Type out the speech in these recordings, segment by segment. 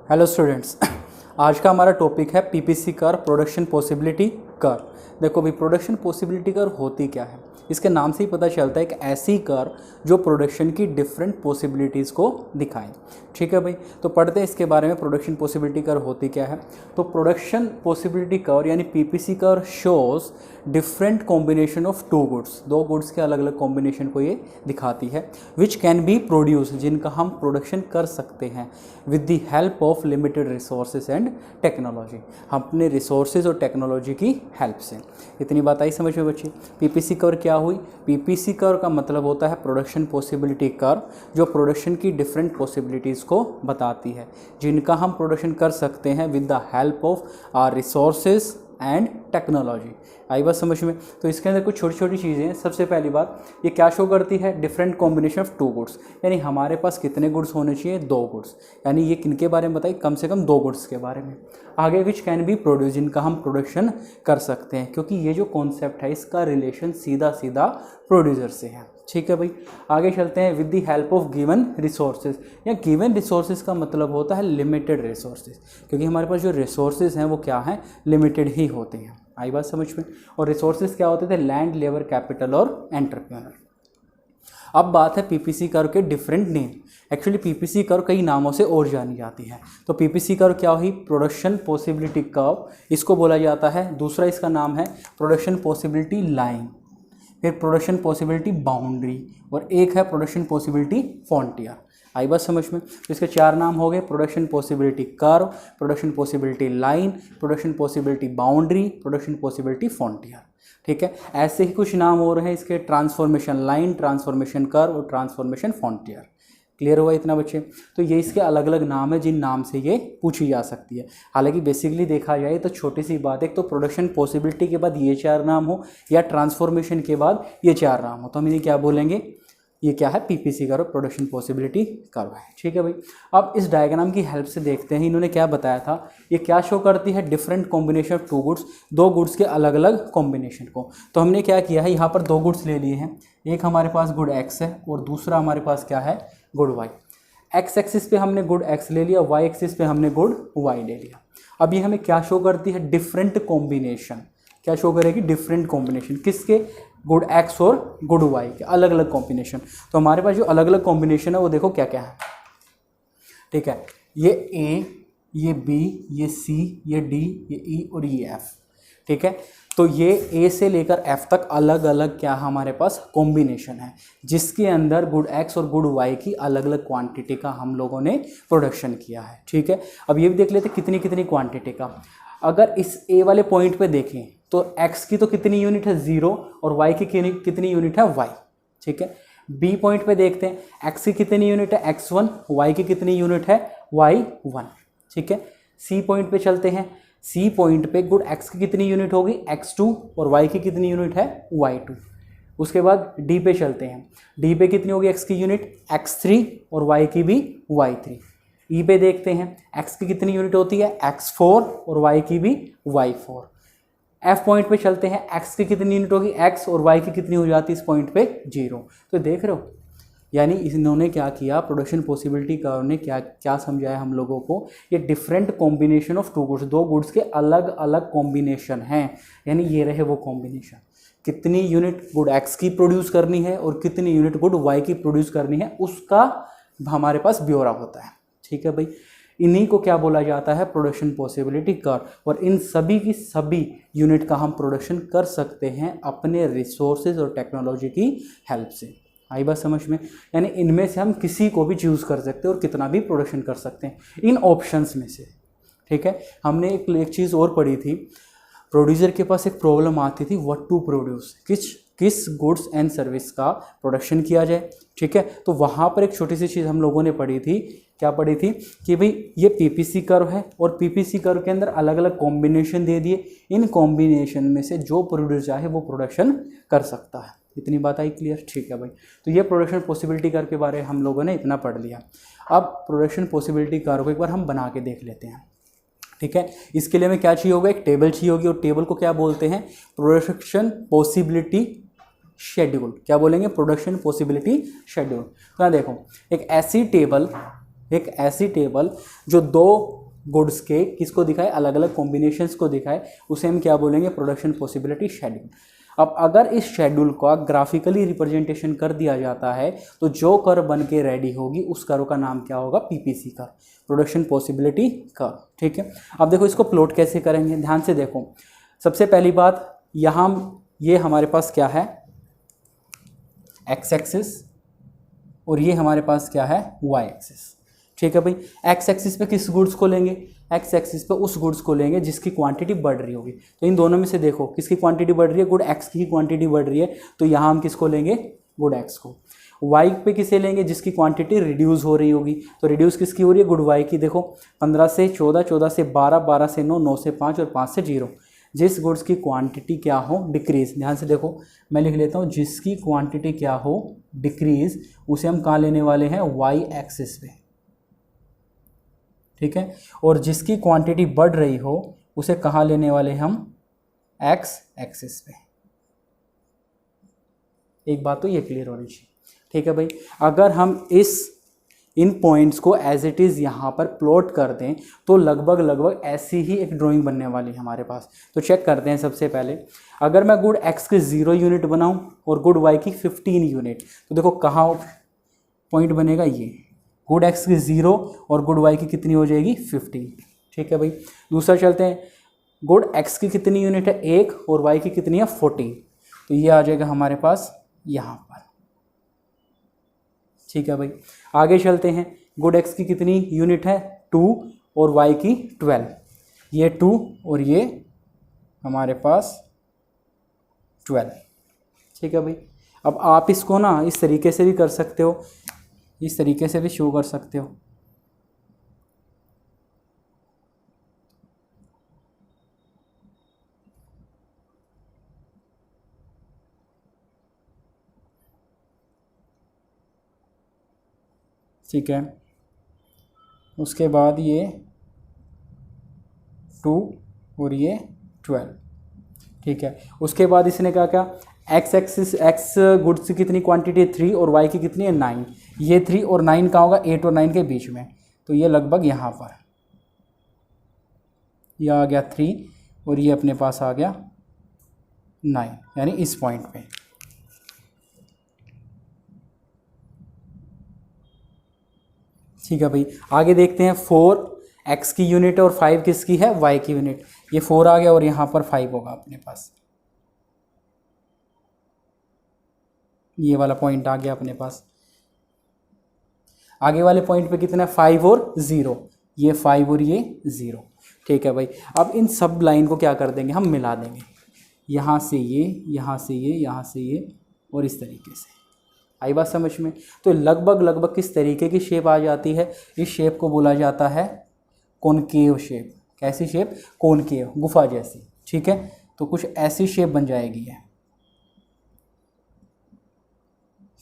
Hello students. आज का हमारा टॉपिक है PPC curve, production possibility curve. देखो भाई, प्रोडक्शन पॉसिबिलिटी कर्व होती क्या है, इसके नाम से ही पता चलता है एक ऐसी कर्व जो प्रोडक्शन की डिफरेंट पॉसिबिलिटीज़ को दिखाए। ठीक है भाई, तो पढ़ते हैं इसके बारे में प्रोडक्शन पॉसिबिलिटी कर्व होती क्या है। तो प्रोडक्शन पॉसिबिलिटी कर्व यानी PPC curve shows different combination of two goods, दो गुड्स के अलग अलग कॉम्बिनेशन को ये दिखाती है, विच कैन बी प्रोड्यूस, जिनका हम प्रोडक्शन कर सकते हैं with the help of limited resources and technology, हम अपने रिसोर्सेज और टेक्नोलॉजी की हेल्प से। इतनी बात आई समझ में बच्चे। पीपीसी कर्व क्या हुई? पीपीसी कर्व का मतलब होता है प्रोडक्शन पॉसिबिलिटी कर्व, जो प्रोडक्शन की डिफरेंट पॉसिबिलिटीज़ को बताती है, जिनका हम प्रोडक्शन कर सकते हैं with the help of our resources and technology. आई बात समझ में? तो इसके अंदर कुछ छोटी छोटी चीज़ें हैं। सबसे पहली बात, ये क्या शो करती है? Different combination of two goods, यानी हमारे पास कितने गुड्स होने चाहिए? दो गुड्स। यानी ये किनके बारे में बताइए? कम से कम दो गुड्स के बारे में। आगे विच कैन बी प्रोड्यूस, जिनका हम प्रोडक्शन कर सकते हैं, क्योंकि ये जो कॉन्सेप्ट है इसका रिलेशन सीधा सीधा प्रोड्यूसर से है। ठीक है भाई, आगे चलते हैं। With the help of given resources, या गिवन रिसोर्सेज का मतलब होता है लिमिटेड रिसोर्सेज, क्योंकि हमारे पास जो रिसोर्सेज हैं वो क्या हैं? लिमिटेड ही होते हैं। आई बात समझ में? और रिसोर्सेज क्या होते थे? लैंड, लेबर, कैपिटल और एंटरप्रेन्योर। अब बात है पीपीसी कर्व के different name. Actually PPC curve कई नामों से और जानी जाती है। तो पीपीसी कर्व क्या हुई? प्रोडक्शन पॉसिबिलिटी कर्व, इसको बोला जाता है। दूसरा इसका नाम है प्रोडक्शन पॉसिबिलिटी लाइन, फिर प्रोडक्शन पॉसिबिलिटी बाउंड्री, और एक है प्रोडक्शन पॉसिबिलिटी फ्रंटियर। आई बात समझ में? तो इसके चार नाम हो गए: production possibility curve, production possibility line, production possibility boundary, production possibility frontier. ठीक है, ऐसे ही कुछ नाम और हैं इसके: ट्रांसफॉर्मेशन लाइन, ट्रांसफॉर्मेशन कर्व और ट्रांसफॉर्मेशन फ्रंटियर। क्लियर हुआ इतना बच्चे? तो ये इसके अलग अलग नाम है जिन नाम से ये पूछी जा सकती है। हालांकि बेसिकली देखा जाए तो छोटी सी बात है, एक तो प्रोडक्शन पॉसिबिलिटी के बाद ये चार नाम हो, या ट्रांसफॉर्मेशन के बाद ये चार नाम हो, तो हम इन्हें क्या बोलेंगे? ये क्या है? PPC curve, production possibility curve है। ठीक है भाई, अब इस डायग्राम की हेल्प से देखते हैं इन्होंने क्या बताया था। ये क्या शो करती है? Different combination of two goods, दो गुड्स के अलग अलग कॉम्बिनेशन को। तो हमने क्या किया है, यहाँ पर दो गुड्स ले लिए हैं। एक हमारे पास गुड एक्स है और दूसरा हमारे पास क्या है? Good Y. एक्स एक्सिस पे हमने गुड एक्स ले लिया, वाई एक्सिस पे हमने गुड वाई ले लिया। अब ये हमें क्या शो करती है? Different combination. क्या शो करेगी? Different combination. किसके? गुड एक्स और गुड वाई के अलग अलग कॉम्बिनेशन। तो हमारे पास जो अलग अलग कॉम्बिनेशन है वो देखो क्या क्या है। ठीक है, ये ए, ये बी, ये सी, ये डी, ये ई और ये एफ। ठीक है, तो ये ए से लेकर एफ तक अलग अलग क्या हमारे पास कॉम्बिनेशन है, जिसके अंदर गुड एक्स और गुड वाई की अलग अलग क्वांटिटी का हम लोगों ने प्रोडक्शन किया है। ठीक है, अब ये भी देख लेते कितनी कितनी क्वांटिटी का। अगर इस ए वाले पॉइंट पे देखें तो एक्स की तो कितनी यूनिट है? 0, और वाई की कितनी यूनिट है? वाई। ठीक है, बी पॉइंट पे देखते हैं, एक्स की कितनी यूनिट है? x1, वाई की कितनी यूनिट है? y1। ठीक है, सी पॉइंट पे चलते हैं। सी पॉइंट पे गुड एक्स की कितनी यूनिट होगी? x2, और y की कितनी यूनिट है? y2। उसके बाद डी पे चलते हैं। डी पे कितनी होगी x की यूनिट? x3, और y की भी y3। ई पे देखते हैं, x की कितनी यूनिट होती है? x4, और y की भी y4। एफ पॉइंट पे चलते हैं, x की कितनी यूनिट होगी? x, और y की कितनी हो जाती है इस पॉइंट पे? 0। तो देख रहे हो, यानी इन्होंने क्या किया, प्रोडक्शन पॉसिबिलिटी कर्व ने क्या क्या समझाया हम लोगों को? ये different combination of two goods, दो गुड्स के अलग अलग कॉम्बिनेशन हैं। यानी ये रहे वो कॉम्बिनेशन, कितनी यूनिट गुड एक्स की प्रोड्यूस करनी है और कितनी यूनिट गुड वाई की प्रोड्यूस करनी है, उसका हमारे पास ब्यौरा होता है। ठीक है भाई, इन्हीं को क्या बोला जाता है? Production possibility curve. और इन सभी की सभी यूनिट का हम प्रोडक्शन कर सकते हैं अपने रिसोर्सेज और टेक्नोलॉजी की हेल्प से। आई बात समझ में? यानी इनमें से हम किसी को भी चूज़ कर सकते हैं और कितना भी प्रोडक्शन कर सकते हैं इन ऑप्शंस में से। ठीक है, हमने एक चीज़ और पढ़ी थी, प्रोड्यूसर के पास एक प्रॉब्लम आती थी, व्हाट टू प्रोड्यूस, किस गुड्स एंड सर्विस का प्रोडक्शन किया जाए। ठीक है, तो वहाँ पर एक छोटी सी चीज़ हम लोगों ने पढ़ी थी। क्या पढ़ी थी? कि भाई ये पीपीसी कर्व है और पीपीसी कर्व के अंदर अलग अलग कॉम्बिनेशन दे दिए, इन कॉम्बिनेशन में से जो प्रोड्यूस चाहे वो प्रोडक्शन कर सकता है। इतनी बात आई क्लियर? ठीक है भाई, तो ये प्रोडक्शन पॉसिबिलिटी कर्व के बारे में हम लोगों ने इतना पढ़ लिया। अब प्रोडक्शन पॉसिबिलिटी कर्व को एक बार हम बना के देख लेते हैं। ठीक है, इसके लिए हमें क्या चाहिए होगा? एक टेबल चाहिए होगी, और टेबल को क्या बोलते हैं? Production possibility schedule. क्या बोलेंगे? Production possibility schedule. तो यहाँ देखो, एक ऐसी टेबल एक ऐसी टेबल जो दो गुड्स के किसको दिखाए, अलग अलग कॉम्बिनेशंस को दिखाए, उसे हम क्या बोलेंगे, प्रोडक्शन पॉसिबिलिटी शेड्यूल। अब अगर इस शेड्यूल का ग्राफिकली रिप्रेजेंटेशन कर दिया जाता है तो जो कर्व बन के रेडी होगी उस कर्व का नाम क्या होगा, PPC curve, production possibility curve. ठीक है, अब देखो इसको प्लॉट कैसे करेंगे, ध्यान से देखो। सबसे पहली बात, यहाँ ये हमारे पास क्या है, एक्स एक्सिस, और ये हमारे पास क्या है, वाई एक्सिस। ठीक है भाई, एक्स एक्सिस पे किस गुड्स को लेंगे, एक्स एक्सिस पे उस गुड्स को लेंगे जिसकी क्वांटिटी बढ़ रही होगी। तो इन दोनों में से देखो किसकी क्वांटिटी बढ़ रही है, गुड एक्स की क्वांटिटी बढ़ रही है, तो यहाँ हम किसको लेंगे, गुड एक्स को। वाई पे किसे लेंगे, जिसकी क्वांटिटी रिड्यूस हो रही होगी, तो रिड्यूस किसकी हो रही है, गुड वाई की। देखो 15 से 14, 14 से 12, 12 से 9, 9 से 5 और 5 से 0। जिस गुड्स की क्वांटिटी क्या हो, डिक्रीज, ध्यान से देखो मैं लिख लेता हूँ, जिसकी क्वांटिटी क्या हो, डिक्रीज, उसे हम कहाँ लेने वाले हैं, वाई एक्सिस पे। ठीक है, और जिसकी क्वांटिटी बढ़ रही हो उसे कहाँ लेने वाले हम, एक्स एक्सिस पे। एक बात तो ये क्लियर होनी चाहिए। ठीक है भाई, अगर हम इन पॉइंट्स को एज इट इज़ यहाँ पर प्लॉट कर दें तो लगभग ऐसी ही एक ड्राइंग बनने वाली है हमारे पास। तो चेक करते हैं। सबसे पहले अगर मैं गुड एक्स की 0 यूनिट बनाऊं और गुड वाई की 15 यूनिट, तो देखो कहाँ पॉइंट बनेगा, ये गुड एक्स की 0 और गुड वाई की कितनी हो जाएगी, 15। ठीक है भाई, दूसरा चलते हैं, गुड एक्स की कितनी यूनिट है, 1, और वाई की कितनी है, 14, तो ये आ जाएगा हमारे पास यहाँ पर। ठीक है भाई, आगे चलते हैं, गुड एक्स की कितनी यूनिट है, 2, और वाई की 12, ये 2 और ये हमारे पास 12। ठीक है भाई, अब आप इसको ना इस तरीके से भी कर सकते हो, इस तरीके से भी शो कर सकते हो। ठीक है, उसके बाद ये 2 और ये 12। ठीक है, उसके बाद इसने क्या क्या, एक्स एक्सिस, एक्स गुड्स की कितनी क्वांटिटी है, 3, और वाई की कितनी है, 9। ये 3 और 9 कहाँ होगा, 8 और 9 के बीच में, तो ये लगभग यहाँ पर ये आ गया 3 और ये अपने पास आ गया 9, यानी इस पॉइंट पे। ठीक है भाई, आगे देखते हैं, 4 एक्स की यूनिट और 5 किसकी है, वाई की यूनिट। ये 4 आ गया और यहाँ पर 5 होगा अपने पास, ये वाला पॉइंट आ गया अपने पास। आगे वाले पॉइंट पे कितना है, 5 और 0, ये 5 और ये 0। ठीक है भाई, अब इन सब लाइन को क्या कर देंगे, हम मिला देंगे, यहाँ से ये, यहाँ से ये, यहाँ से ये, और इस तरीके से। आई बात समझ में? तो लगभग किस तरीके की शेप आ जाती है, इस शेप को बोला जाता है कॉनकेव शेप। कैसी शेप, कॉनकेव, गुफा जैसी। ठीक है, तो कुछ ऐसी शेप बन जाएगी है।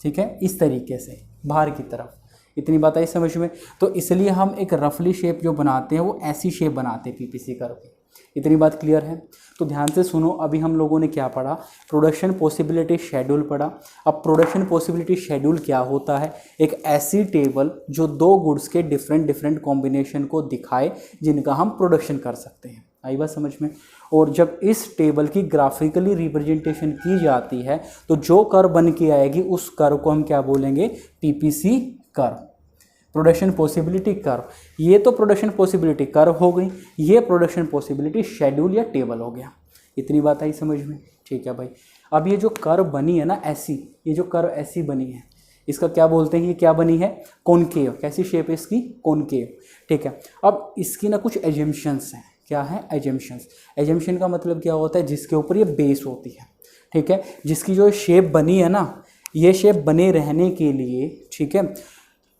ठीक है, इस तरीके से बाहर की तरफ। इतनी बात आई समझ में? तो इसलिए हम एक रफली शेप जो बनाते हैं वो ऐसी शेप बनाते हैं पीपीसी कर्व की। इतनी बात क्लियर है? तो ध्यान से सुनो, अभी हम लोगों ने क्या पढ़ा, प्रोडक्शन पॉसिबिलिटी शेड्यूल पढ़ा। अब प्रोडक्शन पॉसिबिलिटी शेड्यूल क्या होता है, एक ऐसी टेबल जो दो गुड्स के डिफरेंट कॉम्बिनेशन को दिखाए जिनका हम प्रोडक्शन कर सकते हैं। आई बात समझ में? और जब इस टेबल की ग्राफिकली रिप्रेजेंटेशन की जाती है तो जो कर्व बन के आएगी उस कर्व को हम क्या बोलेंगे, PPC curve, production possibility curve. ये तो प्रोडक्शन पॉसिबिलिटी कर्व हो गई, ये प्रोडक्शन पॉसिबिलिटी शेड्यूल या टेबल हो गया। इतनी बात आई समझ में? ठीक है भाई, अब ये जो कर्व बनी है ना ऐसी, ये जो कर्व ऐसी बनी है इसका क्या बोलते हैं, ये क्या बनी है, कॉनकेव। कैसी शेप है इसकी, कॉनकेव। ठीक है, अब इसकी ना कुछ एजम्पशंस हैं। क्या है, एजम्पशंस। एजम्पशन का मतलब क्या होता है, जिसके ऊपर ये बेस होती है। ठीक है, जिसकी जो शेप बनी है ना, ये शेप बने रहने के लिए, ठीक है,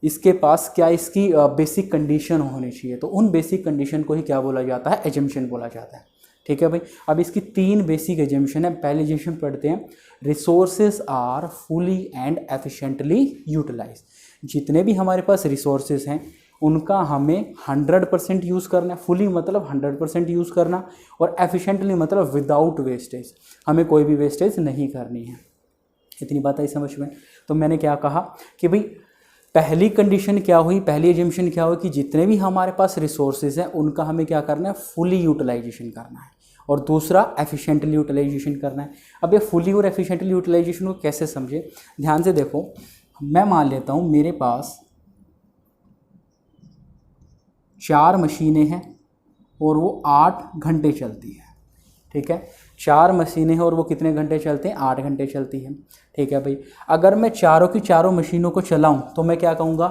इसके पास क्या, इसकी बेसिक कंडीशन होनी चाहिए। तो उन बेसिक कंडीशन को ही क्या बोला जाता है, एजम्पशन बोला जाता है। ठीक है भाई, अब इसकी 3 बेसिक एजम्पशन है। पहले एजम्पशन पढ़ते हैं, resources are fully and efficiently utilise. जितने भी हमारे पास रिसोर्सेज हैं उनका हमें 100% यूज़ करना है। फुली मतलब 100% यूज़ करना, और एफिशिएंटली मतलब विदाउट वेस्टेज, हमें कोई भी वेस्टेज नहीं करनी है। इतनी बात आई समझ में? तो मैंने क्या कहा कि भाई पहली कंडीशन क्या हुई, पहली एजम्पशन क्या हुई कि जितने भी हमारे पास रिसोर्सेज हैं उनका हमें क्या करना है, फुली यूटिलाइजेशन करना है, और दूसरा एफिशिएंटली यूटिलाइजेशन करना है। अब ये फुली और एफिशिएंटली यूटिलाइजेशन को कैसे समझे, ध्यान से देखो। मैं मान लेता हूँ मेरे पास 4 मशीनें हैं और वो 8 घंटे चलती है, ठीक है। 4 मशीनें हैं और वो कितने घंटे चलते हैं, 8 घंटे चलती हैं, ठीक है भाई। अगर मैं चारों की चारों मशीनों को चलाऊं तो मैं क्या कहूँगा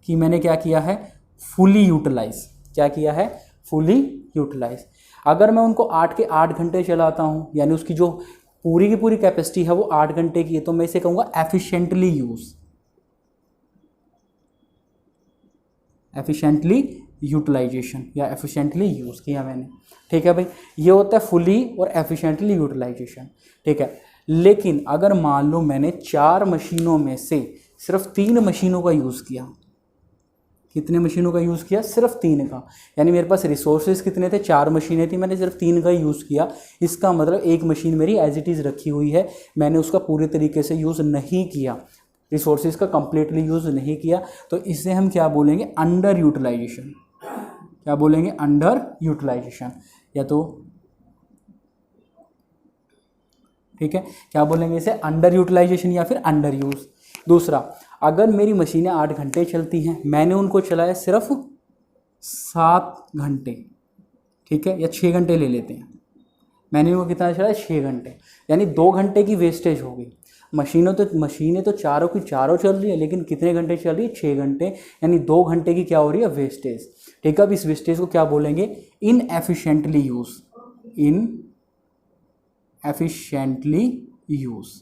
कि मैंने क्या किया है, फुली यूटिलाइज। क्या किया है, फुली यूटिलाइज। अगर मैं उनको 8 के 8 घंटे चलाता हूँ, यानी उसकी जो पूरी की पूरी कैपेसिटी है वो 8 घंटे की है, तो मैं इसे कहूँगा एफिशिएंटली यूज, एफिशिएंटली यूटिलाइजेशन या एफिशिएंटली यूज़ किया मैंने, ठीक है भाई। ये होता है फुली और एफिशिएंटली यूटिलाइजेशन, ठीक है। लेकिन अगर मान लो मैंने 4 मशीनों में से सिर्फ 3 मशीनों का यूज़ किया, कितने मशीनों का यूज़ किया, सिर्फ 3 का, यानी मेरे पास रिसोर्सेज कितने थे, 4 मशीनें थी, मैंने सिर्फ 3 का यूज़ किया। इसका मतलब एक मशीन मेरी एज इट इज़ रखी हुई है, मैंने उसका पूरे तरीके से यूज़ नहीं किया, रिसोर्सेज का कंप्लीटली यूज़ नहीं किया, तो इसे हम क्या बोलेंगे, अंडर यूटिलाइजेशन। क्या बोलेंगे, अंडर यूटिलाइजेशन, या तो ठीक है, क्या बोलेंगे इसे, अंडर यूटिलाइजेशन या फिर अंडर यूज। दूसरा, अगर मेरी मशीनें 8 घंटे चलती हैं, मैंने उनको चलाया सिर्फ 7 घंटे, ठीक है, या 6 घंटे ले लेते हैं, मैंने उनको कितना चलाया, 6 घंटे, यानी 2 घंटे की वेस्टेज हो गई। मशीनें तो चारों की चारों चल रही है, लेकिन कितने घंटे चल रही है, 6 घंटे, यानी 2 घंटे की क्या हो रही है, वेस्टेज, ठीक है। अब इस वेस्टेज को क्या बोलेंगे, इन एफिशिएंटली यूज, इन एफिशिएंटली यूज।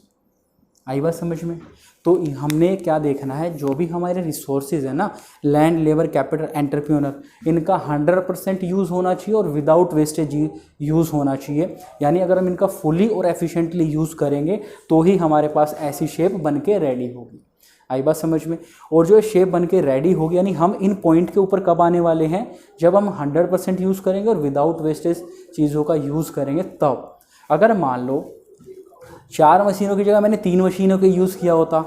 आई बात समझ में। तो हमने क्या देखना है, जो भी हमारे रिसोर्सेज है ना, लैंड, लेबर, कैपिटल, एंटरप्रेन्योर, इनका 100% यूज़ होना चाहिए और विदाउट वेस्टेज यूज़ होना चाहिए। यानी अगर हम इनका फुली और एफिशिएंटली यूज़ करेंगे तो ही हमारे पास ऐसी शेप बन के रेडी होगी। आई बात समझ में। और जो शेप बन के रेडी होगी, यानी हम इन पॉइंट के ऊपर कब आने वाले हैं, जब हम 100% यूज़ करेंगे और विदाउट वेस्टेज चीज़ों का यूज़ करेंगे तब। अगर मान लो 4 मशीनों की जगह मैंने 3 मशीनों का यूज़ किया होता,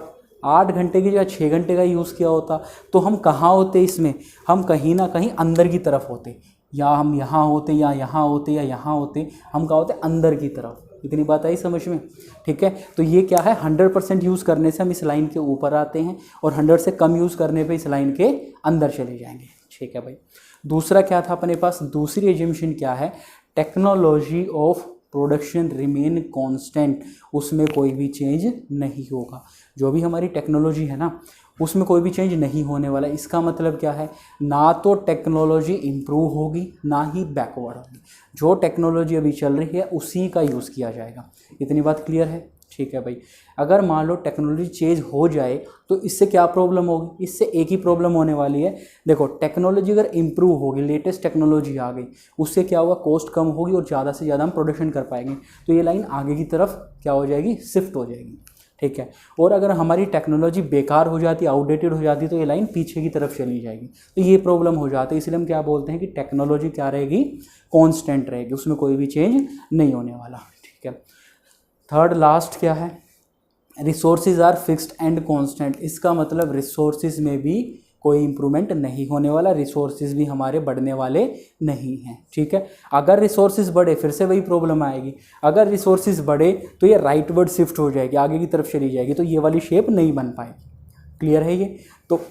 8 घंटे की जगह 6 घंटे का यूज़ किया होता, तो हम कहाँ होते इसमें, हम कहीं ना कहीं अंदर की तरफ होते, या हम यहाँ होते, या यहाँ होते, या यहाँ होते, हम कहाँ होते, अंदर की तरफ। इतनी बात आई समझ में, ठीक है। तो ये क्या है, 100% यूज़ करने से हम इस लाइन के ऊपर आते हैं और 100 से कम यूज़ करने पे इस लाइन के अंदर चले जाएंगे, ठीक है भाई। दूसरा क्या था अपने पास, दूसरी एजम्पशन क्या है, technology of production remain constant, उसमें कोई भी चेंज नहीं होगा। जो भी हमारी टेक्नोलॉजी है ना, उसमें कोई भी चेंज नहीं होने वाला। इसका मतलब क्या है, ना तो टेक्नोलॉजी इम्प्रूव होगी ना ही बैकवर्ड होगी। जो टेक्नोलॉजी अभी चल रही है उसी का यूज़ किया जाएगा। इतनी बात क्लियर है, ठीक है भाई। अगर मान लो टेक्नोलॉजी चेंज हो जाए तो इससे क्या प्रॉब्लम होगी, इससे एक ही प्रॉब्लम होने वाली है। देखो, टेक्नोलॉजी अगर इम्प्रूव होगी, लेटेस्ट टेक्नोलॉजी आ गई, उससे क्या होगा, कॉस्ट कम होगी और ज़्यादा से ज़्यादा हम प्रोडक्शन कर पाएंगे, तो ये लाइन आगे की तरफ क्या हो जाएगी, शिफ्ट हो जाएगी, ठीक है। और अगर हमारी टेक्नोलॉजी बेकार हो जाती, आउटडेटेड हो जाती, तो ये लाइन पीछे की तरफ चली जाएगी, तो ये प्रॉब्लम हो जाती है। इसलिए हम क्या बोलते हैं कि टेक्नोलॉजी क्या रहेगी, कॉन्स्टेंट रहेगी, उसमें कोई भी चेंज नहीं होने वाला, ठीक है। थर्ड लास्ट क्या है, resources are fixed and constant. इसका मतलब रिसोर्सेज में भी कोई इंप्रूवमेंट नहीं होने वाला, रिसोर्सेज भी हमारे बढ़ने वाले नहीं हैं, ठीक है। अगर रिसोर्सेज बढ़े फिर से वही प्रॉब्लम आएगी, अगर रिसोर्सेज बढ़े तो ये राइटवर्ड शिफ्ट हो जाएगी, आगे की तरफ चली जाएगी, तो ये वाली शेप नहीं बन पाएगी। क्लियर है ये। तो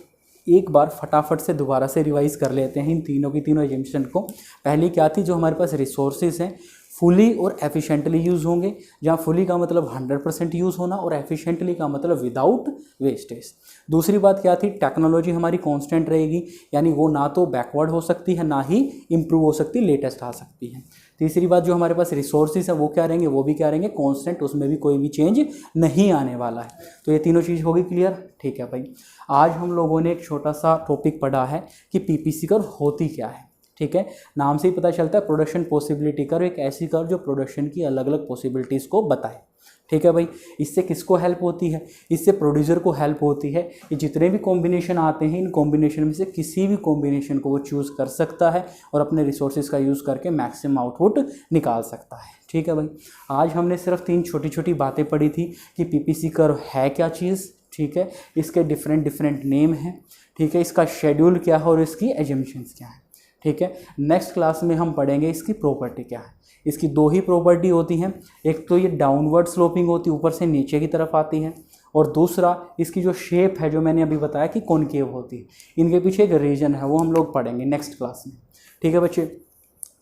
एक बार फटाफट से दोबारा से रिवाइज कर लेते हैं इन तीनों की तीनों एजम्पशन को। पहली क्या थी, जो हमारे पास रिसोर्सेज हैं फुली और एफिशिएंटली यूज़ होंगे, जहाँ फुली का मतलब 100% यूज़ होना और एफिशिएंटली का मतलब विदाउट वेस्टेज। दूसरी बात क्या थी, टेक्नोलॉजी हमारी कांस्टेंट रहेगी, यानी वो ना तो बैकवर्ड हो सकती है ना ही इम्प्रूव हो सकती, लेटेस्ट आ सकती है। तीसरी बात, जो हमारे पास रिसोर्सेज है वो क्या रहेंगे, वो भी क्या रहेंगे, कांस्टेंट, उसमें भी कोई भी चेंज नहीं आने वाला है। तो ये तीनों चीज़ होगी क्लियर, ठीक है भाई। आज हम लोगों ने एक छोटा सा टॉपिक पढ़ा है कि पीपीसी कर्व होती क्या है, ठीक है। नाम से ही पता चलता है, प्रोडक्शन पॉसिबिलिटी कर्व, एक ऐसी कर्व जो प्रोडक्शन की अलग अलग पॉसिबिलिटीज़ को बताए, ठीक है भाई। इससे किसको हेल्प होती है, इससे प्रोड्यूसर को हेल्प होती है कि जितने भी कॉम्बिनेशन आते हैं, इन कॉम्बिनेशन में से किसी भी कॉम्बिनेशन को वो चूज़ कर सकता है और अपने रिसोर्सेज का यूज़ करके मैक्सिमम आउटपुट निकाल सकता है, ठीक है भाई। आज हमने सिर्फ 3 छोटी छोटी बातें पढ़ी थी कि पीपीसी कर्व है क्या चीज़, ठीक है, इसके डिफरेंट डिफरेंट नेम हैं, ठीक है, इसका शेड्यूल क्या है और इसकी एजम्पशंस क्या है, ठीक है। नेक्स्ट क्लास में हम पढ़ेंगे इसकी प्रॉपर्टी क्या है। इसकी दो ही प्रॉपर्टी होती हैं, एक तो ये डाउनवर्ड स्लोपिंग होती है, ऊपर से नीचे की तरफ आती है, और दूसरा इसकी जो शेप है जो मैंने अभी बताया कि कॉनकेव होती है। इनके पीछे एक रीजन है, वो हम लोग पढ़ेंगे नेक्स्ट क्लास में, ठीक है बच्चे।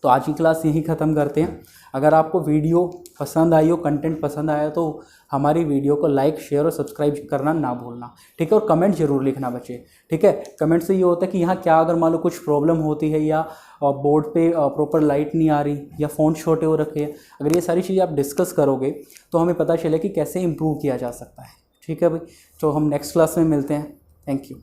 तो आज की क्लास यहीं ख़त्म करते हैं। अगर आपको वीडियो पसंद आई हो, कंटेंट पसंद आया, तो हमारी वीडियो को लाइक, शेयर और सब्सक्राइब करना ना भूलना, ठीक है। और कमेंट जरूर लिखना बच्चे, ठीक है। कमेंट से ये होता है कि यहाँ क्या अगर मान लो कुछ प्रॉब्लम होती है, या बोर्ड पे प्रॉपर लाइट नहीं आ रही, या फ़ॉन्ट छोटे हो रखे हैं, अगर ये सारी चीज़ें आप डिस्कस करोगे तो हमें पता चले कि कैसे इम्प्रूव किया जा सकता है, ठीक है भाई। तो हम नेक्स्ट क्लास में मिलते हैं। Thank you.